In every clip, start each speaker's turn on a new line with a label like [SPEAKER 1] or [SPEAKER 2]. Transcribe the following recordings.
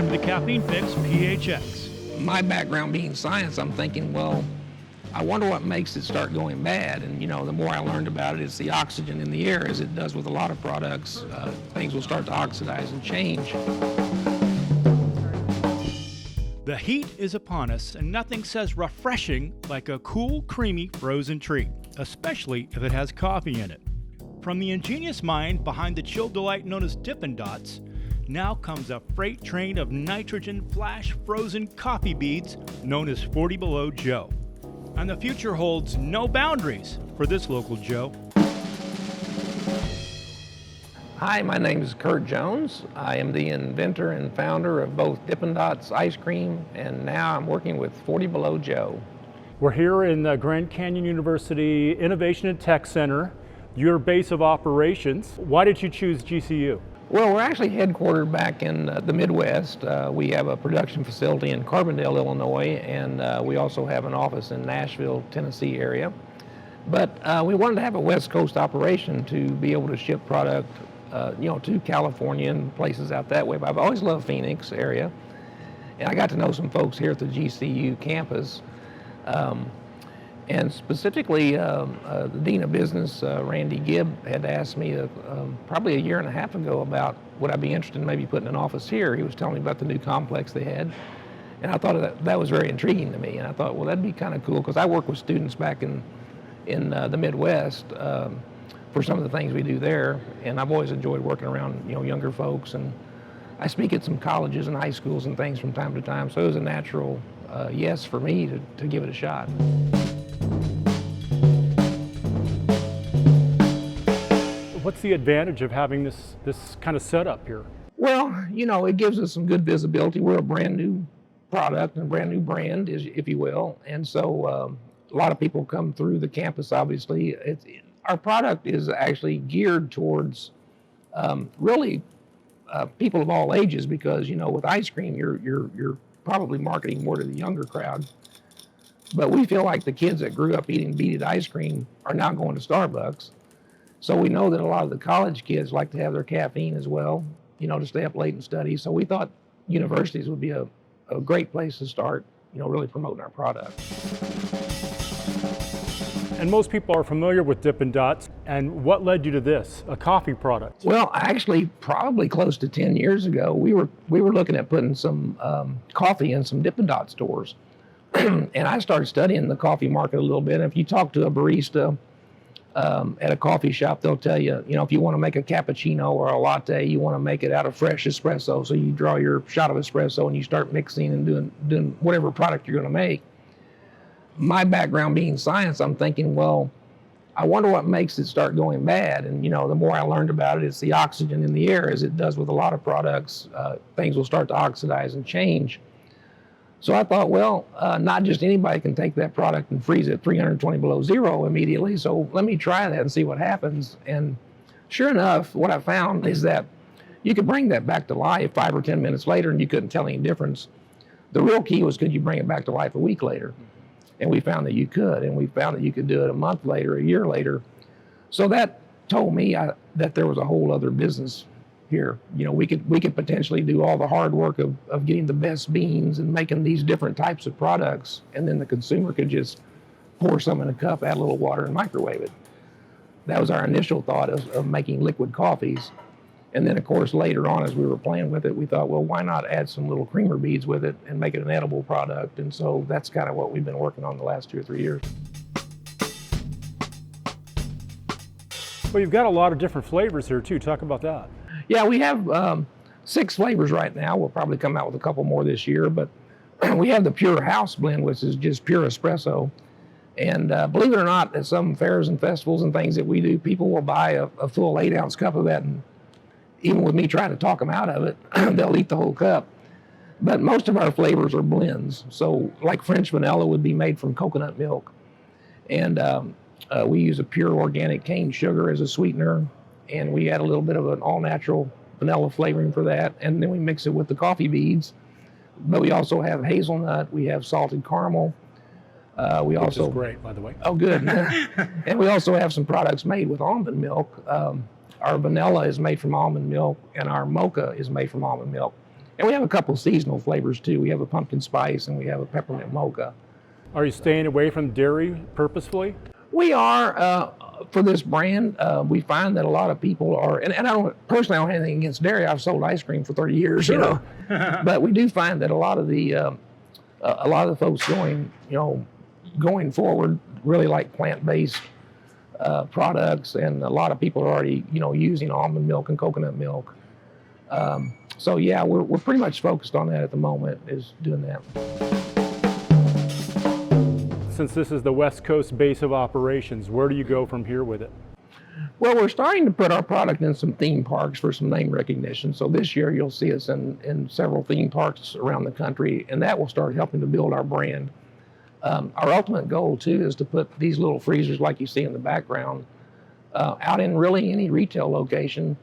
[SPEAKER 1] Welcome to Caffeine Fix PHX.
[SPEAKER 2] My background being science, I'm thinking, well, I wonder what makes it start going bad. And the more I learned about it, it's the oxygen in the air, as it does with a lot of products. Things will start to oxidize and change.
[SPEAKER 1] The heat is upon us, and nothing says refreshing like a cool, creamy frozen treat, especially if it has coffee in it. From the ingenious mind behind the chill delight known as Dippin Dots, now comes a freight train of nitrogen flash frozen coffee beads known as 40 Below Joe. And the future holds no boundaries for this local Joe.
[SPEAKER 2] Hi, my name is Kurt Jones. I am the inventor and founder of both Dippin Dots ice cream, and now I'm working with 40 Below Joe.
[SPEAKER 1] We're here in the Grand Canyon University Innovation and Tech Center, your base of operations. Why did you choose GCU?
[SPEAKER 2] Well, we're actually headquartered back in the Midwest. We have a production facility in Carbondale, Illinois, and we also have an office in Nashville, Tennessee area. But we wanted to have a West Coast operation to be able to ship product, to California and places out that way. But I've always loved Phoenix area, and I got to know some folks here at the GCU campus. And specifically, the Dean of Business, Randy Gibb, had asked me probably a year and a half ago about would I be interested in maybe putting an office here. He was telling me about the new complex they had. And I thought that was very intriguing to me. And I thought, well, that'd be kind of cool, because I work with students back in the Midwest for some of the things we do there. And I've always enjoyed working around younger folks. And I speak at some colleges and high schools and things from time to time. So it was a natural yes for me to give it a shot.
[SPEAKER 1] What's the advantage of having this kind of setup here?
[SPEAKER 2] Well, it gives us some good visibility. We're a brand new product and a brand new brand, if you will. And so a lot of people come through the campus, obviously. Our product is actually geared towards really people of all ages, because, with ice cream, you're probably marketing more to the younger crowd. But we feel like the kids that grew up eating beaded ice cream are now going to Starbucks. So we know that a lot of the college kids like to have their caffeine as well, to stay up late and study. So we thought universities would be a great place to start, really promoting our product.
[SPEAKER 1] And most people are familiar with Dippin Dots. And what led you to this, a coffee product?
[SPEAKER 2] Well, actually, probably close to 10 years ago, we were looking at putting some coffee in some Dippin Dot stores. And I started studying the coffee market a little bit. And if you talk to a barista at a coffee shop, they'll tell you, if you want to make a cappuccino or a latte, you want to make it out of fresh espresso. So you draw your shot of espresso and you start mixing and doing whatever product you're going to make. My background being science, I'm thinking, well, I wonder what makes it start going bad. And, the more I learned about it, it's the oxygen in the air, as it does with a lot of products. Things will start to oxidize and change. So I thought, well, not just anybody can take that product and freeze it 320 below zero immediately. So let me try that and see what happens. And sure enough, what I found is that you could bring that back to life 5 or 10 minutes later, and you couldn't tell any difference. The real key was, could you bring it back to life a week later? And we found that you could, and we found that you could do it a month later, a year later. So that told me that there was a whole other business here. We could potentially do all the hard work of getting the best beans and making these different types of products, and then the consumer could just pour some in a cup, add a little water, and microwave it. That was our initial thought of making liquid coffees. And then, of course, later on, as we were playing with it, we thought, well, why not add some little creamer beads with it and make it an edible product? And so that's kind of what we've been working on the last 2 or 3 years.
[SPEAKER 1] Well, you've got a lot of different flavors here, too. Talk about that.
[SPEAKER 2] Yeah, we have 6 flavors right now. We'll probably come out with a couple more this year. But we have the Pure House blend, which is just pure espresso. And believe it or not, at some fairs and festivals and things that we do, people will buy a full 8-ounce cup of that, and even with me trying to talk them out of it, they'll eat the whole cup. But most of our flavors are blends. So like French vanilla would be made from coconut milk. And we use a pure organic cane sugar as a sweetener. And we add a little bit of an all-natural vanilla flavoring for that. And then we mix it with the coffee beads. But we also have hazelnut. We have salted caramel.
[SPEAKER 1] Which is great, by the way.
[SPEAKER 2] Oh, good. And we also have some products made with almond milk. Our vanilla is made from almond milk, and our mocha is made from almond milk. And we have a couple seasonal flavors too. We have a pumpkin spice and we have a peppermint mocha.
[SPEAKER 1] Are you staying away from dairy purposefully?
[SPEAKER 2] We are, for this brand, we find that a lot of people are, and I don't have anything against dairy. I've sold ice cream for 30 years,
[SPEAKER 1] Sure.
[SPEAKER 2] you know. But we do find that a lot of the folks going forward really like plant-based products, and a lot of people are already, using almond milk and coconut milk. So yeah, we're pretty much focused on that at the moment, is doing that.
[SPEAKER 1] Since this is the West Coast base of operations, where do you go from here with it?
[SPEAKER 2] Well, we're starting to put our product in some theme parks for some name recognition. So this year you'll see us in several theme parks around the country, and that will start helping to build our brand. Our ultimate goal too is to put these little freezers like you see in the background out in really any retail location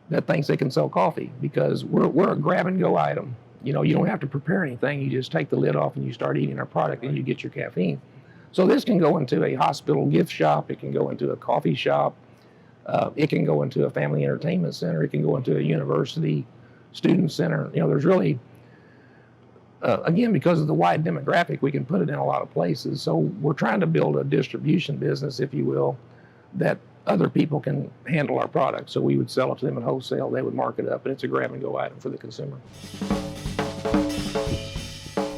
[SPEAKER 2] that thinks they can sell coffee, because we're a grab and go item. You don't have to prepare anything. You just take the lid off and you start eating our product and you get your caffeine. So this can go into a hospital gift shop. It can go into a coffee shop. It can go into a family entertainment center. It can go into a university student center. There's really, again, because of the wide demographic, we can put it in a lot of places. So we're trying to build a distribution business, if you will, that other people can handle our product. So we would sell it to them at wholesale. They would mark it up, and it's a grab and go item for the consumer.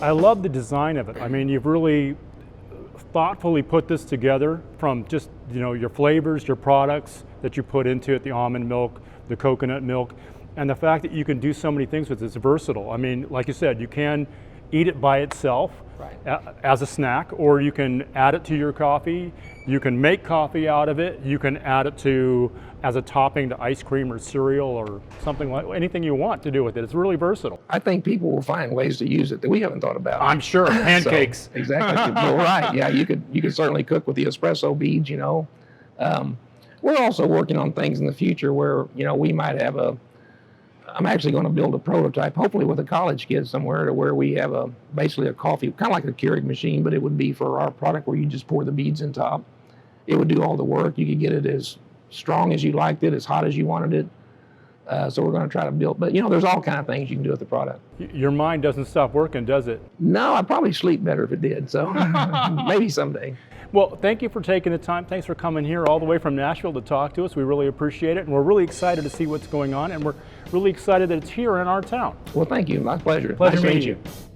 [SPEAKER 1] I love the design of it. I mean, you've really thoughtfully put this together from just, your flavors, your products that you put into it, the almond milk, the coconut milk, and the fact that you can do so many things with it. It's versatile. I mean, like you said, you can eat it by itself, right, as a snack, or you can add it to your coffee. You can make coffee out of it. You can add it as a topping to ice cream or cereal or something, like anything you want to do with it. It's really versatile.
[SPEAKER 2] I think people will find ways to use it that we haven't thought about.
[SPEAKER 1] I'm sure. Pancakes.
[SPEAKER 2] So, exactly. Well, right. Yeah, you could certainly cook with the espresso beads. We're also working on things in the future where we might have I'm actually going to build a prototype, hopefully with a college kid somewhere, to where we have basically a coffee, kind of like a Keurig machine, but it would be for our product, where you just pour the beads in top. It would do all the work. You could get it as strong as you liked it, as hot as you wanted it. So we're going to try to build, but there's all kind of things you can do with the product.
[SPEAKER 1] Your mind doesn't stop working, does it?
[SPEAKER 2] No, I'd probably sleep better if it did, so maybe someday.
[SPEAKER 1] Well, thank you for taking the time. Thanks for coming here all the way from Nashville to talk to us. We really appreciate it, and we're really excited to see what's going on, and we're really excited that it's here in our town.
[SPEAKER 2] Well, thank you. My pleasure.
[SPEAKER 1] Pleasure
[SPEAKER 2] nice to
[SPEAKER 1] meeting
[SPEAKER 2] meet
[SPEAKER 1] you.